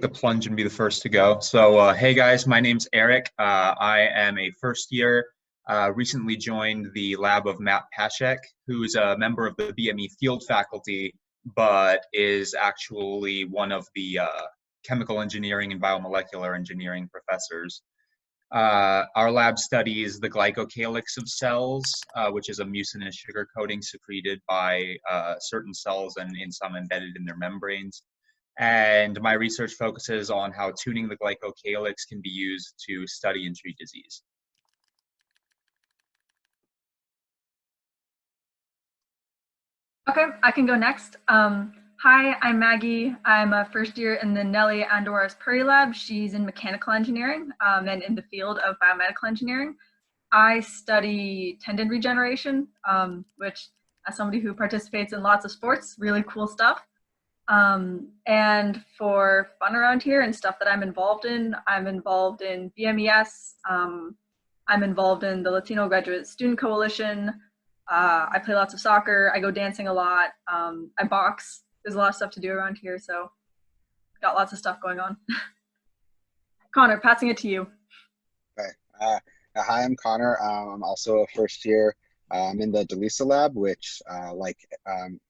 The plunge and be the first to go. So, hey guys, my name's Eric. I am a first year. Recently joined the lab of Matt Pashek, who's a member of the BME field faculty, but is actually one of the chemical engineering and biomolecular engineering professors. Our lab studies the glycocalyx of cells, which is a mucinous sugar coating secreted by certain cells and in some embedded in their membranes. And my research focuses on how tuning the glycocalyx can be used to study and treat disease. Okay, I can go next. Hi, I'm Maggie. I'm a first year in the Nelly Andora's Puri lab. She's in mechanical engineering and in the field of biomedical engineering. I study tendon regeneration, which as somebody who participates in lots of sports, really cool stuff. And for fun around here and stuff that I'm involved in BMES. I'm involved in the Latino Graduate Student Coalition. I play lots of soccer. I go dancing a lot. I box. There's a lot of stuff to do around here, so got lots of stuff going on. Connor, passing it to you. Okay. Hi, I'm Connor. I'm also a first year. I'm in the DeLisa lab, which, like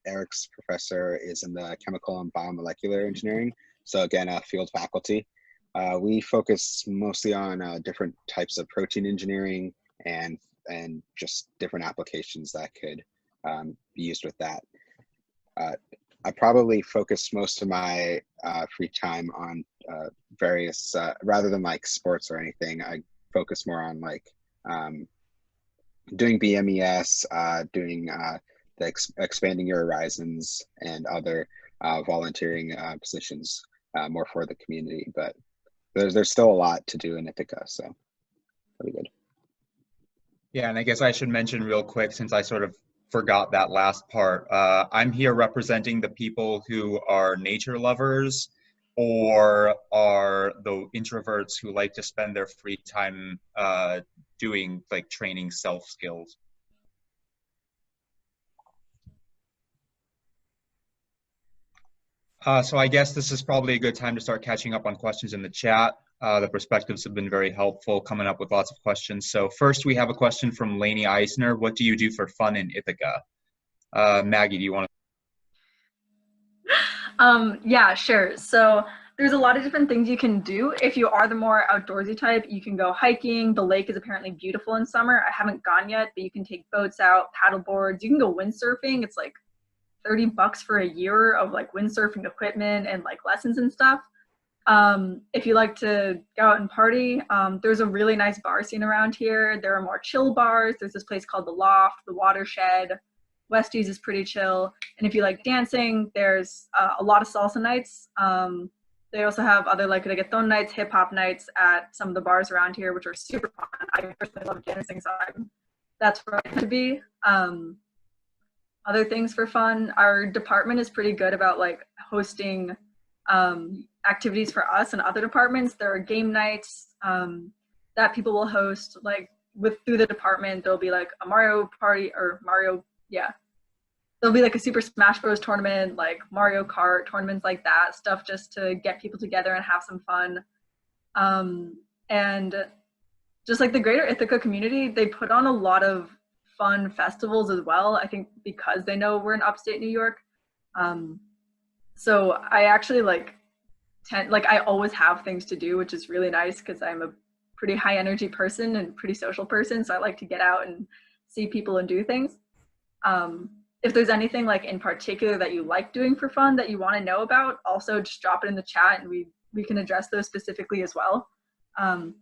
Eric's professor, is in the chemical and biomolecular engineering. So again, field faculty. We focus mostly on different types of protein engineering and just different applications that could be used with that. I probably focus most of my free time on various, rather than like sports or anything, I focus more on like doing BMES, doing expanding your horizons and other volunteering positions more for the community. But there's still a lot to do in Ithaca, so pretty good. Yeah, and I guess I should mention real quick, since I sort of forgot that last part, I'm here representing the people who are nature lovers or are the introverts who like to spend their free time doing like training self skills. So I guess this is probably a good time to start catching up on questions in the chat. The perspectives have been very helpful, coming up with lots of questions. So first we have a question from Lainey Eisner. What do you do for fun in Ithaca? Maggie, do you want to? Yeah, sure. So there's a lot of different things you can do. If you are the more outdoorsy type, you can go hiking. The lake is apparently beautiful in summer. I haven't gone yet, but you can take boats out, paddle boards. You can go windsurfing. It's like $30 for a year of like windsurfing equipment and like lessons and stuff. If you like to go out and party, there's a really nice bar scene around here. There are more chill bars. There's this place called The Loft, The Watershed. Westies is pretty chill. And if you like dancing, there's a lot of salsa nights. They also have other like reggaeton nights, hip hop nights at some of the bars around here, which are super fun. I personally love dancing, so that's where I tend to be. Other things for fun, our department is pretty good about like hosting activities for us and other departments. There are game nights that people will host, like through the department. There'll be like a Mario party or Mario, yeah. There'll be like a Super Smash Bros. Tournament, like Mario Kart tournaments like that, stuff just to get people together and have some fun. And just like the greater Ithaca community, they put on a lot of fun festivals as well, I think because they know we're in upstate New York. So I actually I always have things to do, which is really nice because I'm a pretty high energy person and pretty social person. So I like to get out and see people and do things. If there's anything like in particular that you like doing for fun that you want to know about, also just drop it in the chat and we can address those specifically as well.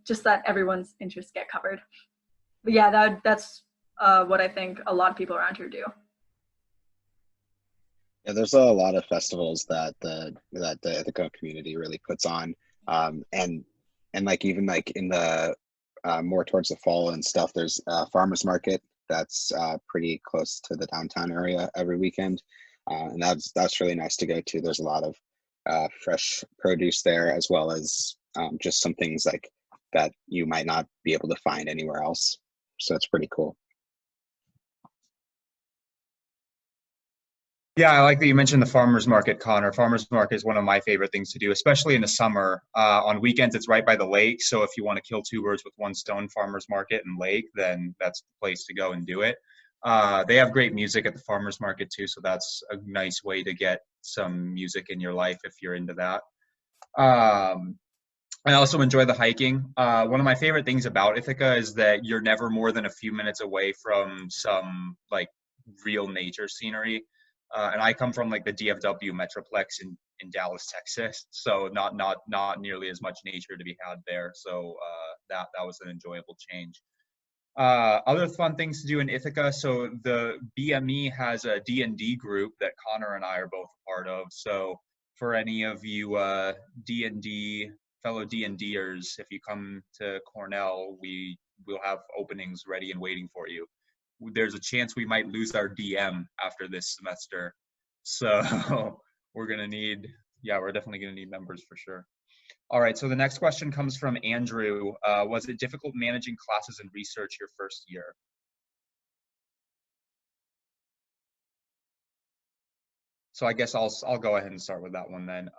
Just that everyone's interests get covered. But yeah, that's what I think a lot of people around here do. Yeah, there's a lot of festivals that the Ithaca community really puts on, and like even like in the more towards the fall and stuff, there's a farmers market that's pretty close to the downtown area every weekend, and that's really nice to go to. There's a lot of fresh produce there, as well as just some things like that you might not be able to find anywhere else. So it's pretty cool. Yeah, I like that you mentioned the farmer's market, Connor. Farmer's market is one of my favorite things to do, especially in the summer. On weekends, it's right by the lake. So if you want to kill two birds with one stone, farmer's market and lake, then that's the place to go and do it. They have great music at the farmer's market too. So that's a nice way to get some music in your life if you're into that. Um, I also enjoy the hiking. One of my favorite things about Ithaca is that you're never more than a few minutes away from some like real nature scenery. And I come from like the DFW Metroplex in Dallas, Texas, so not nearly as much nature to be had there. So that was an enjoyable change. Other fun things to do in Ithaca. So the BME has a D&D group that Connor and I are both part of. So for any of you D&D fellow D&Ders, if you come to Cornell, we will have openings ready and waiting for you. There's a chance we might lose our DM after this semester. So we're definitely gonna need members for sure. All right, so the next question comes from Andrew. Was it difficult managing classes and research your first year? So I guess I'll go ahead and start with that one then.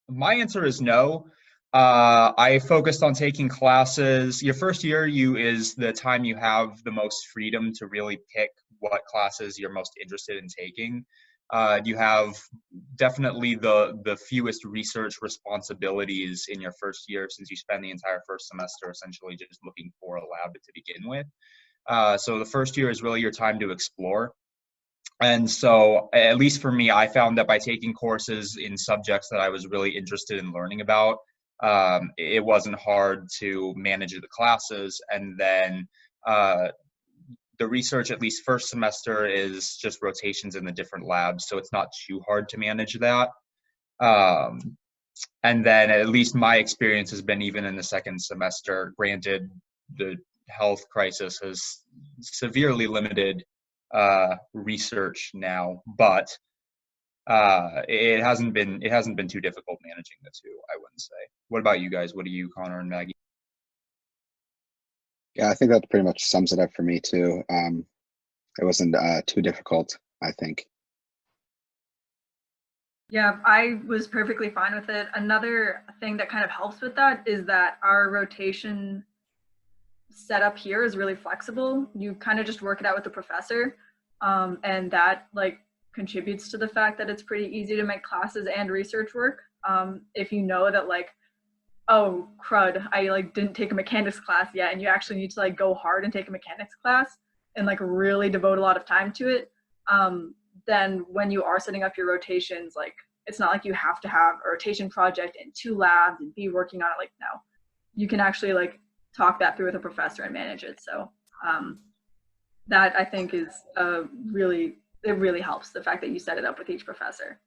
My answer is no. I focused on taking classes. Your first year is the time you have the most freedom to really pick what classes you're most interested in taking. You have definitely the fewest research responsibilities in your first year, since you spend the entire first semester essentially just looking for a lab to begin with. So the first year is really your time to explore. And so, at least for me, I found that by taking courses in subjects that I was really interested in learning about, it wasn't hard to manage the classes. And then the research, at least first semester, is just rotations in the different labs, so it's not too hard to manage that. And then at least my experience has been even in the second semester. Granted, the health crisis has severely limited research now, but it hasn't been too difficult managing the two, I wouldn't say. What about you guys? What do you, Connor and Maggie? Yeah, I think that pretty much sums it up for me too. It wasn't too difficult, I think. Yeah, I was perfectly fine with it. Another thing that kind of helps with that is that our rotation setup here is really flexible. You kind of just work it out with the professor, and that like contributes to the fact that it's pretty easy to make classes and research work. If you know that like, oh crud, I like didn't take a mechanics class yet, and you actually need to like go hard and take a mechanics class and like really devote a lot of time to it, then when you are setting up your rotations, like it's not like you have to have a rotation project in 2 labs and be working on it. Like, no, you can actually like talk that through with a professor and manage it. So that I think is it really helps, the fact that you set it up with each professor.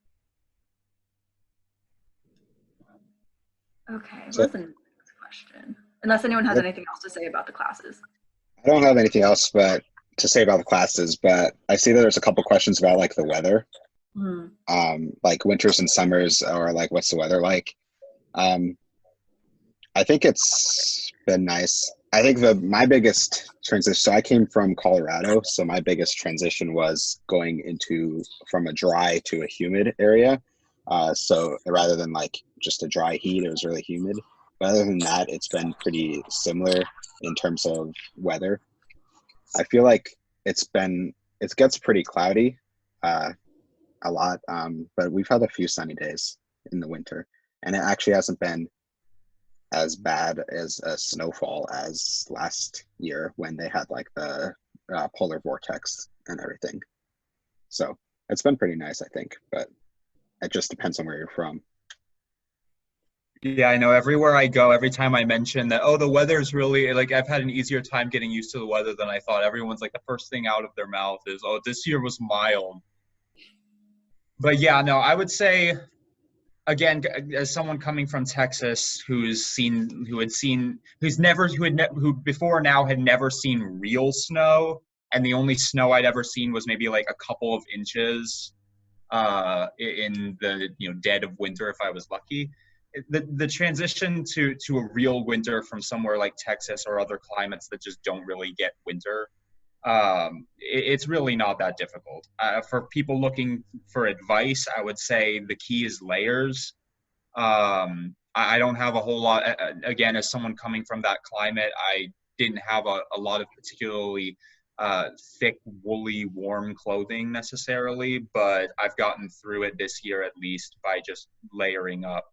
Okay, what's the next question? Unless anyone has anything else to say about the classes. I don't have anything else but to say about the classes, but I see that there's a couple questions about like the weather. Like winters and summers, or like what's the weather like? I think it's been nice. I think my biggest transition, so I came from Colorado, so my biggest transition was going from a dry to a humid area. So rather than like just a dry heat, it was really humid. But other than that, it's been pretty similar in terms of weather. I feel like it gets pretty cloudy a lot, but we've had a few sunny days in the winter, and it actually hasn't been as bad as a snowfall as last year when they had like the polar vortex and everything. So it's been pretty nice, I think, but it just depends on where you're from. Yeah, I know everywhere I go, every time I mention that, oh, the weather's really, like, I've had an easier time getting used to the weather than I thought. Everyone's like, the first thing out of their mouth is, oh, this year was mild. But yeah, no, I would say, again, as someone coming from Texas who before now had never seen real snow, and the only snow I'd ever seen was maybe like a couple of inches in the dead of winter if I was lucky. The transition to a real winter from somewhere like Texas or other climates that just don't really get winter It's really not that difficult. For people looking for advice, I would say the key is layers. I don't have a whole lot, again, as someone coming from that climate, I didn't have a lot of particularly thick, woolly, warm clothing necessarily, but I've gotten through it this year at least by just layering up.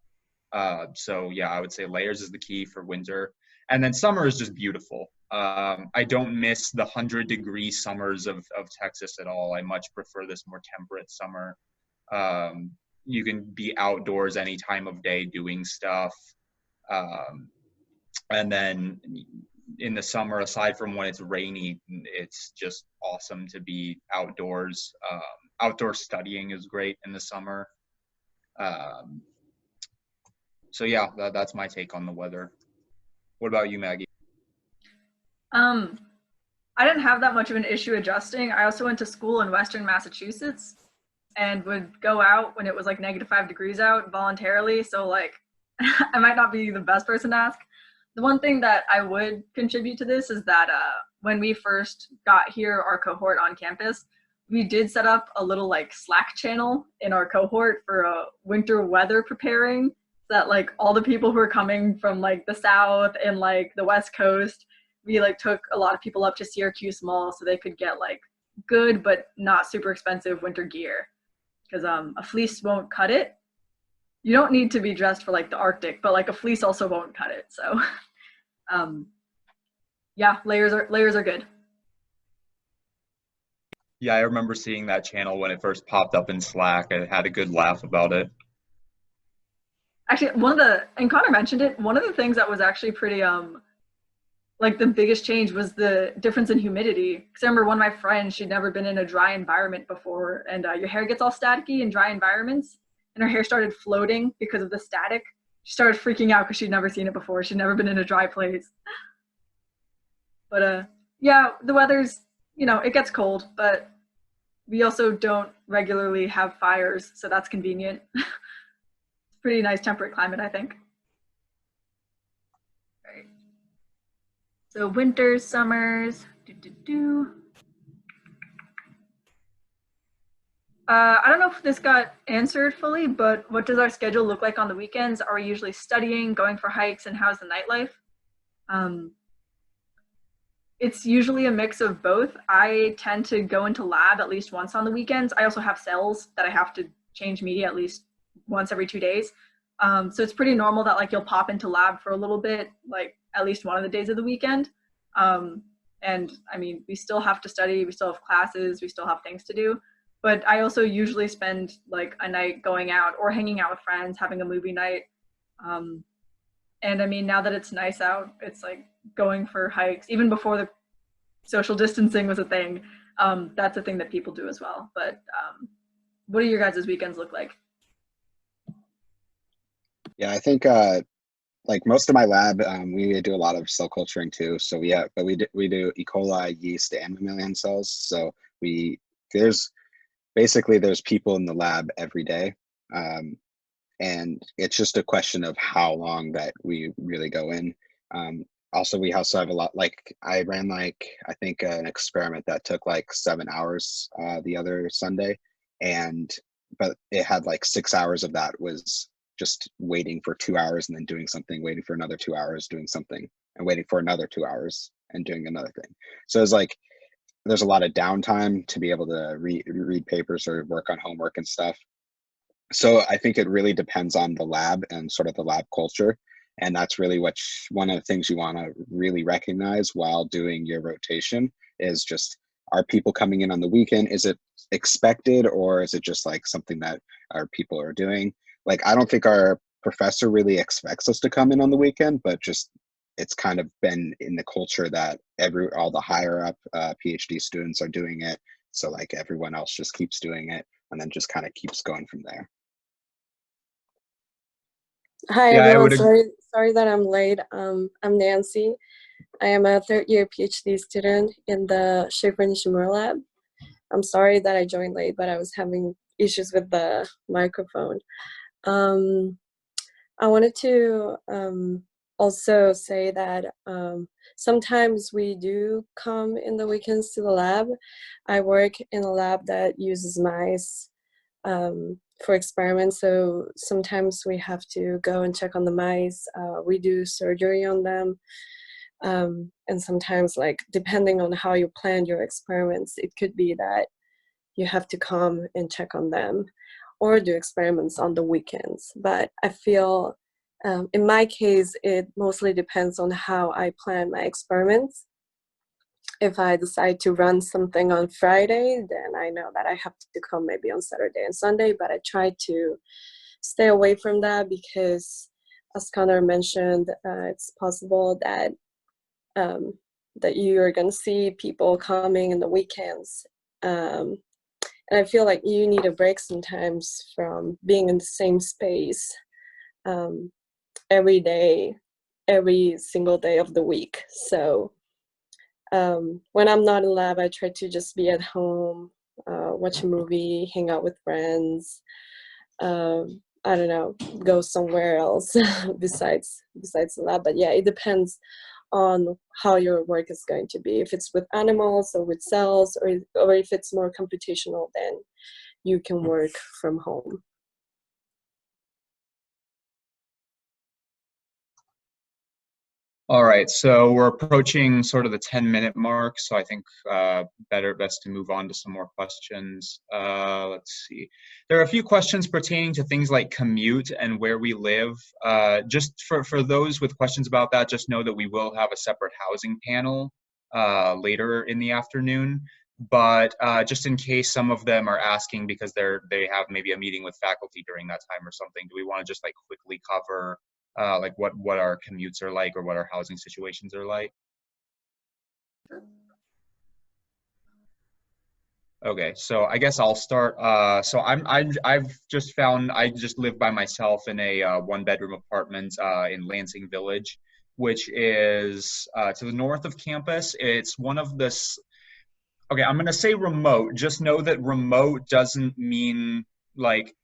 So yeah, I would say layers is the key for winter. And then summer is just beautiful. I don't miss the 100-degree summers of Texas at all. I much prefer this more temperate summer. You can be outdoors any time of day doing stuff. And then in the summer, aside from when it's rainy, it's just awesome to be outdoors. Outdoor studying is great in the summer. So yeah, that's my take on the weather. What about you, Maggie? I didn't have that much of an issue adjusting. I also went to school in Western Massachusetts and would go out when it was like -5 degrees out voluntarily. So like, I might not be the best person to ask. The one thing that I would contribute to this is that when we first got here, our cohort on campus, we did set up a little like Slack channel in our cohort for winter weather preparing, that like all the people who are coming from like the South and like the West Coast, we like took a lot of people up to Syracuse Mall so they could get like good but not super expensive winter gear, because a fleece won't cut it. You don't need to be dressed for like the Arctic, but like a fleece also won't cut it. So yeah, layers are good. Yeah, I remember seeing that channel when it first popped up in Slack. I had a good laugh about it. Actually, and Connor mentioned it, one of the things that was actually pretty like the biggest change was the difference in humidity. Because I remember one of my friends, she'd never been in a dry environment before, and your hair gets all staticky in dry environments, and her hair started floating because of the static. She started freaking out because she'd never seen it before. She'd never been in a dry place. But yeah, the weather's, it gets cold, but we also don't regularly have fires, so that's convenient. It's pretty nice temperate climate, I think. Right. So winters, summers, I don't know if this got answered fully, but what does our schedule look like on the weekends? Are we usually studying, going for hikes, and how's the nightlife? It's usually a mix of both. I tend to go into lab at least once on the weekends. I also have cells that I have to change media at least once every 2 days. So it's pretty normal that like you'll pop into lab for a little bit, like at least one of the days of the weekend. And I mean, we still have to study, we still have classes, we still have things to do. But I also usually spend like a night going out or hanging out with friends, having a movie night. And I mean, now that it's nice out, it's like going for hikes. Even before the social distancing was a thing, that's a thing that people do as well. But what do your guys' weekends look like? Yeah, I think like most of my lab, we do a lot of cell culturing too. So we do E. coli, yeast, and mammalian cells. So there's people in the lab every day. And it's just a question of how long that we really go in. Also, we also have a lot, like I ran I think an experiment that took like 7 hours the other Sunday, but it had like 6 hours of that was just waiting for 2 hours and then doing something, waiting for another 2 hours, doing something, and waiting for another 2 hours and doing another thing. So it's like there's a lot of downtime to be able to read papers or work on homework and stuff. So I think it really depends on the lab and sort of the lab culture. And that's really one of the things you want to really recognize while doing your rotation is just, are people coming in on the weekend? Is it expected, or is it just like something that our people are doing? Like, I don't think our professor really expects us to come in on the weekend, but just it's kind of been in the culture that all the higher up PhD students are doing it. So like everyone else just keeps doing it and then just kind of keeps going from there. Hi, Yeah, everyone. Sorry that I'm late. I'm Nancy. I am a third-year PhD student in the Schaefer Nishimura lab. I'm sorry that I joined late, but I was having issues with the microphone. I wanted to also say that sometimes we do come in the weekends to the lab. I work in a lab that uses mice for experiments, so sometimes we have to go and check on the mice. We do surgery on them, and sometimes, like, depending on how you plan your experiments, it could be that you have to come and check on them or do experiments on the weekends. But I feel in my case, it mostly depends on how I plan my experiments. If I decide to run something on Friday, then I know that I have to come maybe on Saturday and Sunday, but I try to stay away from that because, as Connor mentioned, it's possible that that you are going to see people coming in the weekends. And I feel like you need a break sometimes from being in the same space every day, every single day of the week. So when I'm not in lab, I try to just be at home, watch a movie, hang out with friends. I don't know, go somewhere else besides the lab. But yeah, it depends on how your work is going to be. If it's with animals or with cells, or if it's more computational, then you can work from home. All right, so we're approaching sort of the 10-minute mark, so I think best to move on to some more questions. Let's see. There are a few questions pertaining to things like commute and where we live. Just for those with questions about that, just know that we will have a separate housing panel later in the afternoon. But just in case some of them are asking because they have maybe a meeting with faculty during that time or something, do we want to just like quickly cover like what our commutes are like or what our housing situations are like? Okay, so I guess I'll start. So I've just found I just live by myself in a 1-bedroom apartment in Lansing Village, which is to the north of campus. It's one of the okay, I'm gonna say remote. Just know that remote doesn't mean like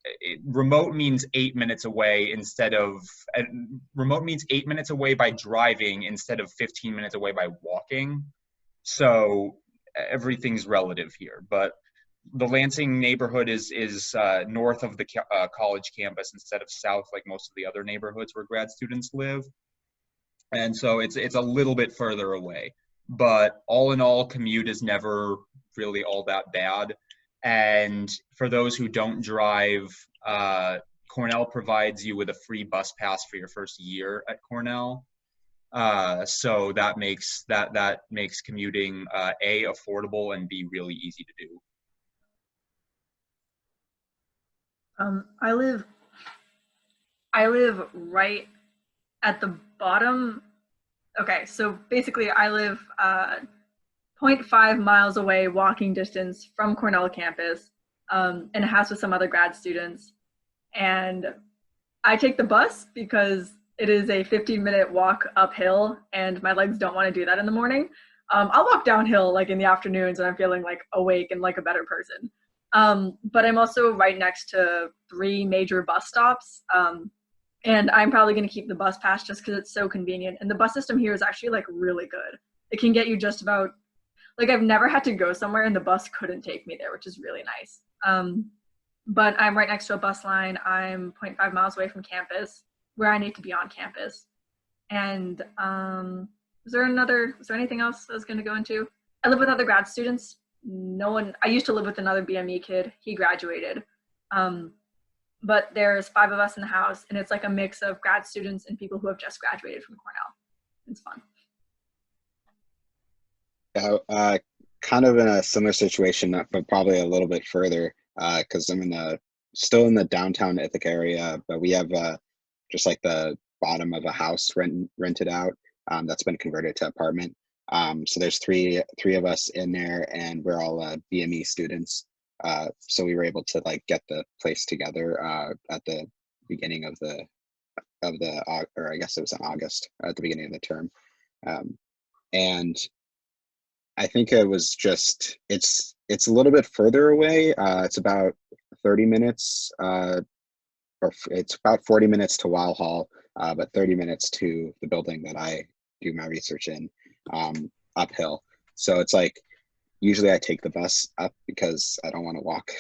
remote means 8 minutes away instead of remote means 8 minutes away by driving instead of 15 minutes away by walking. So everything's relative here, but the Lansing neighborhood is north of the college campus instead of south like most of the other neighborhoods where grad students live, and so it's a little bit further away. But all in all, commute is never really all that bad. And for those who don't drive, Cornell provides you with a free bus pass for your first year at Cornell. So that makes commuting A, affordable, and B, really easy to do. I live right at the bottom. Okay, so basically I live 0.5 miles away walking distance from Cornell campus, in a house with some other grad students. And I take the bus because it is a 15-minute walk uphill and my legs don't want to do that in the morning. I'll walk downhill like in the afternoons when I'm feeling like awake and like a better person. But I'm also right next to 3 major bus stops. And I'm probably going to keep the bus pass just because it's so convenient. And the bus system here is actually like really good. It can get you just about, like, I've never had to go somewhere and the bus couldn't take me there, which is really nice. But I'm right next to a bus line. I'm 0.5 miles away from campus where I need to be on campus. And is there anything else I was going to go into? I live with other grad students. I used to live with another BME kid. He graduated. But there's 5 of us in the house, and it's like a mix of grad students and people who have just graduated from Cornell. It's fun. Yeah, kind of in a similar situation, but probably a little bit further, because I'm still in the downtown Ithaca area, but we have just like the bottom of a house rented out that's been converted to apartment. So there's three of us in there, and we're all BME students. So we were able to like get the place together at the beginning of the or I guess it was in August at the beginning of the term, and I think it was just it's a little bit further away. It's about 30 minutes, or it's about 40 minutes to Weil Hall. but 30 minutes to the building that I do my research in, uphill. So it's like, usually I take the bus up because I don't want to walk.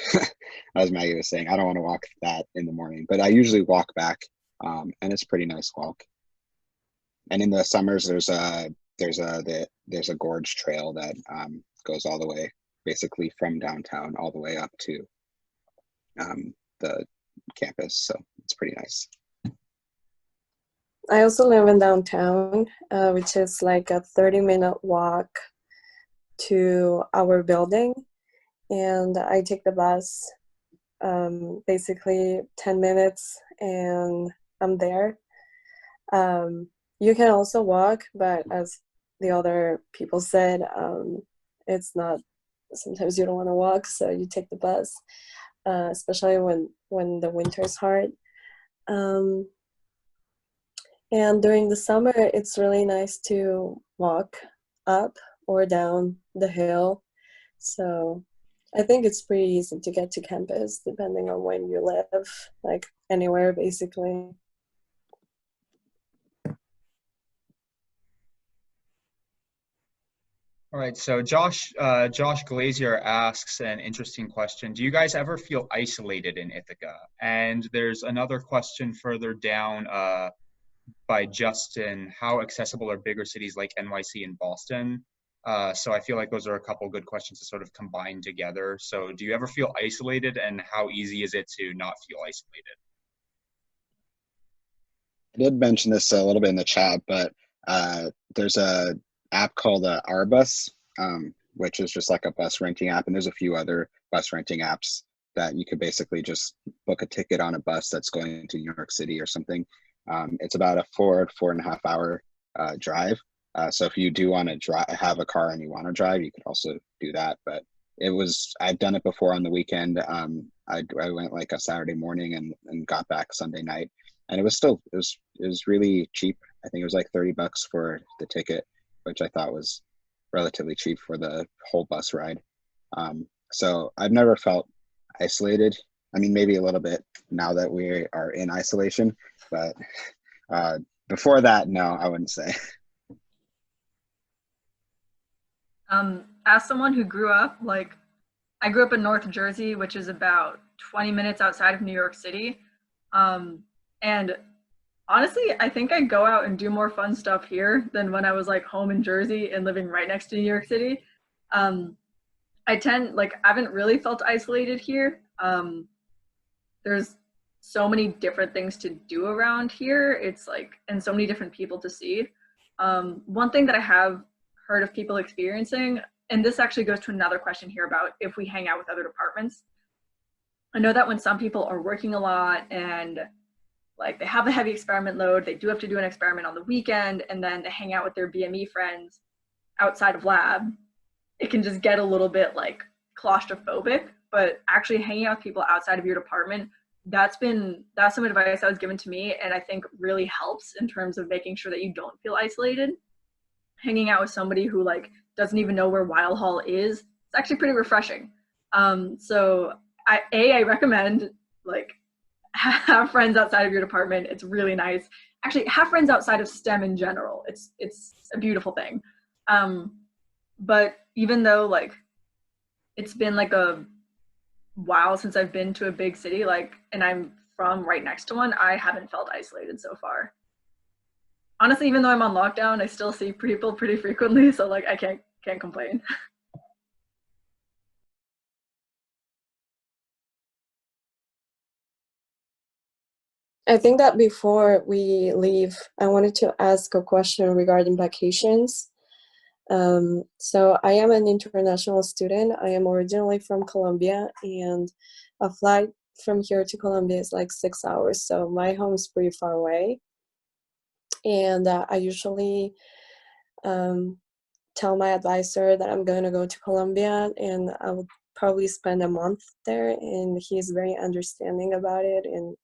As Maggie was saying, I don't want to walk that in the morning, but I usually walk back, and it's a pretty nice walk. And in the summers, there's a gorge trail that goes all the way, basically from downtown all the way up to the campus. So it's pretty nice. I also live in downtown, which is like a 30-minute walk to our building, and I take the bus basically 10 minutes and I'm there. You can also walk, but as the other people said, it's not, sometimes you don't want to walk, so you take the bus, especially when the winter is hard. And during the summer, it's really nice to walk up or down the hill. So I think it's pretty easy to get to campus depending on when you live, like anywhere basically. All right, so Josh Glazier asks an interesting question. Do you guys ever feel isolated in Ithaca? And there's another question further down by Justin. How accessible are bigger cities like NYC and Boston? So I feel like those are a couple good questions to sort of combine together. So do you ever feel isolated, and how easy is it to not feel isolated? I did mention this a little bit in the chat, but there's a app called Arbus, which is just like a bus renting app, and there's a few other bus renting apps that you could basically just book a ticket on a bus that's going to New York City or something. It's about a 4.5 hour drive. So if you do want to have a car and you want to drive, you could also do that. But I've done it before on the weekend. I went like a Saturday morning and got back Sunday night, and it was really cheap. I think it was like $30 for the ticket, which I thought was relatively cheap for the whole bus ride. So I've never felt isolated. I mean, maybe a little bit now that we are in isolation, but before that, no, I wouldn't say. As someone who grew up, like, I grew up in North Jersey, which is about 20 minutes outside of New York City. And honestly, I think I go out and do more fun stuff here than when I was like home in Jersey and living right next to New York City. I haven't really felt isolated here. There's so many different things to do around here. It's like, and so many different people to see. One thing that I have heard of people experiencing, and this actually goes to another question here about if we hang out with other departments. I know that when some people are working a lot and like they have a heavy experiment load, they do have to do an experiment on the weekend, and then they hang out with their BME friends outside of lab, it can just get a little bit like claustrophobic. But actually hanging out with people outside of your department, that's some advice that was given to me, and I think really helps in terms of making sure that you don't feel isolated. Hanging out with somebody who like doesn't even know where Weil Hall is, it's actually pretty refreshing. So I recommend like have friends outside of your department. It's really nice. Actually, have friends outside of STEM in general. It's a beautiful thing. But even though like it's been like a while since I've been to a big city, like, and I'm from right next to one, I haven't felt isolated so far. Honestly, even though I'm on lockdown, I still see people pretty frequently, so like I can't complain. I think that before we leave, I wanted to ask a question regarding vacations. So I am an international student. I am originally from Colombia, and a flight from here to Colombia is like 6 hours. So my home is pretty far away. And I usually tell my advisor that I'm going to go to Colombia, and I will probably spend a month there, and he's very understanding about it, and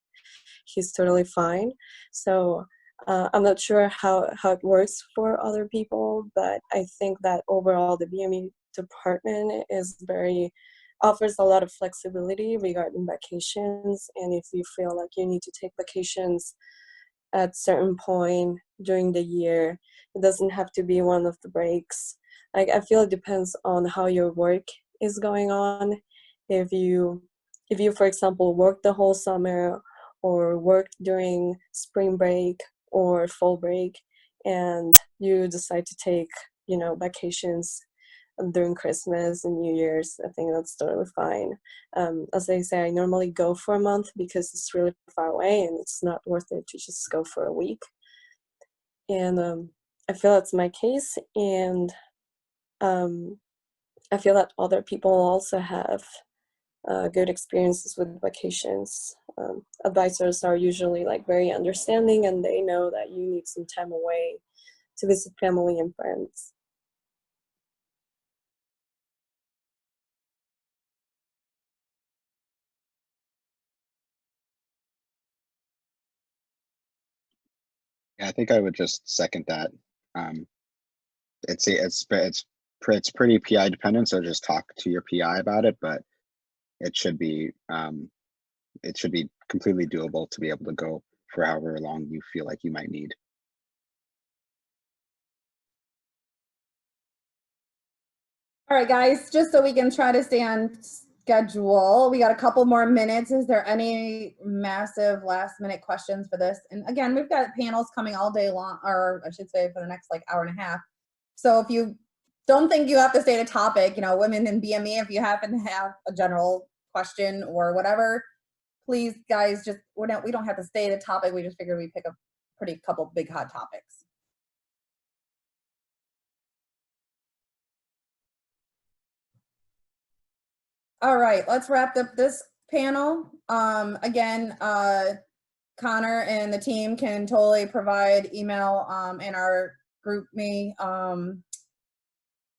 he's totally fine. So I'm not sure how it works for other people, but I think that overall the BME department offers a lot of flexibility regarding vacations, and if you feel like you need to take vacations at certain point during the year. It doesn't have to be one of the breaks. Like, I feel it depends on how your work is going on. If you, for example, work the whole summer or work during spring break or fall break, and you decide to take, vacations during Christmas and New Year's, I think that's totally fine. As I say, I normally go for a month because it's really far away and it's not worth it to just go for a week. And I feel that's my case, and I feel that other people also have good experiences with vacations. Advisors are usually like very understanding, and they know that you need some time away to visit family and friends. Yeah, I think I would just second that. Um, it's pretty PI dependent, so just talk to your PI about it, but it should be completely doable to be able to go for however long you feel like you might need. All right, guys, just so we can try to stay on schedule, we got a couple more minutes. Is there any massive last minute questions for this? And again, we've got panels coming all day long, or I should say for the next like hour and a half. So if you don't think you have to state a topic, women in BME, if you happen to have a general question or whatever, please, guys, just we don't have to state a topic. We just figured we pick a pretty couple big hot topics. All right, let's wrap up this panel. Again, Connor and the team can totally provide email in our GroupMe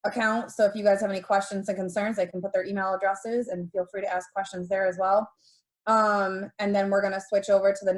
account. So if you guys have any questions and concerns, they can put their email addresses and feel free to ask questions there as well. And then we're going to switch over to the